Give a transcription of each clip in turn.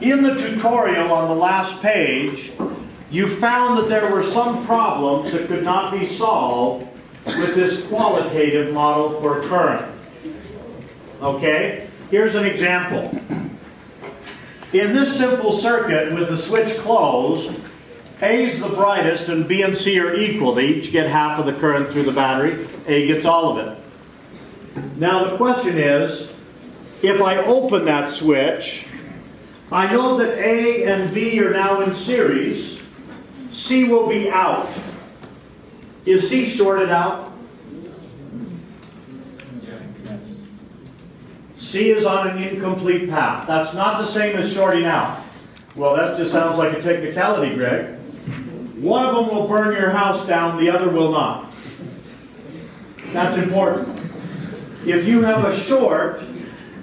In the tutorial on the last page, you found that there were some problems that could not be solved with this qualitative model for current. Okay? Here's an example. In this simple circuit with the switch closed, A is the brightest and B and C are equal. They each get half of the current through the battery. A gets all of it. Now the question is, if I open that switch, I know that A and B are now in series. C will be out. Is C shorted out? C is on an incomplete path. That's not the same as shorting out. Well, that just sounds like a technicality, Greg. One of them will burn your house down, the other will not. That's important. If you have a short,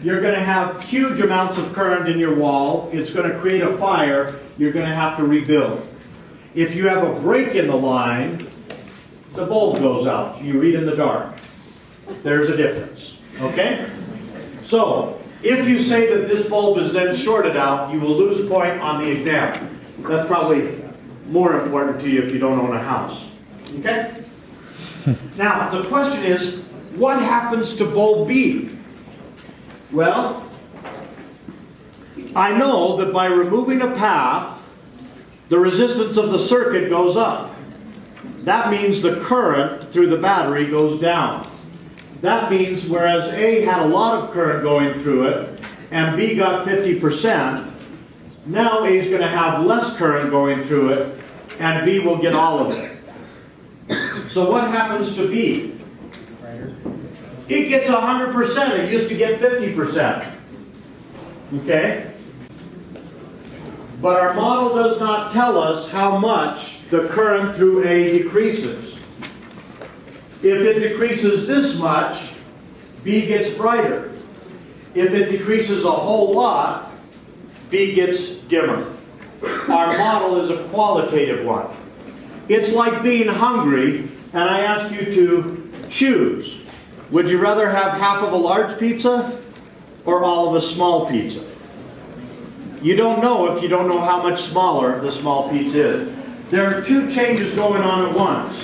you're going to have huge amounts of current in your wall. It's going to create a fire. You're going to have to rebuild. If you have a break in the line, the bulb goes out. You read in the dark. There's a difference. Okay? So, if you say that this bulb is then shorted out, you will lose point on the exam. That's probably more important to you if you don't own a house. Okay? Now, the question is, what happens to bulb B? Well, I know that by removing a path, the resistance of the circuit goes up. That means the current through the battery goes down. That means whereas A had a lot of current going through it, and B got 50%, now A is going to have less current going through it, and B will get all of it. So what happens to B? It gets 100%. It used to get 50%. Okay? But our model does not tell us how much the current through A decreases. If it decreases this much, B gets brighter. If it decreases a whole lot, B gets dimmer. Our model is a qualitative one. It's like being hungry, and I ask you to choose. Would you rather have half of a large pizza or all of a small pizza? You don't know if you don't know how much smaller the small pizza is. There are two changes going on at once.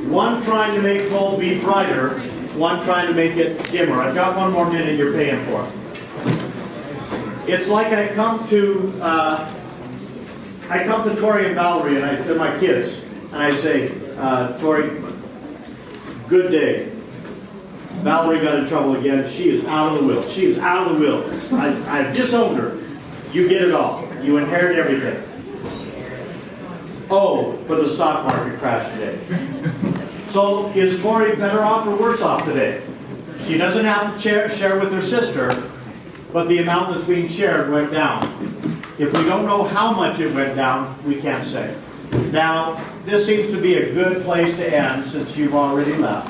One trying to make bulb B brighter, one trying to make it dimmer. I've got one more minute you're paying for. It's like I come to Tori and Valerie, and they're my kids, and I say, Tori, good day. Valerie got in trouble again. She is out of the will. She is out of the will. I've disowned her. You get it all. You inherit everything. Oh, but the stock market crashed today. So is Tori better off or worse off today? She doesn't have to share with her sister, but the amount that's being shared went down. If we don't know how much it went down, we can't say. Now, this seems to be a good place to end since you've already left.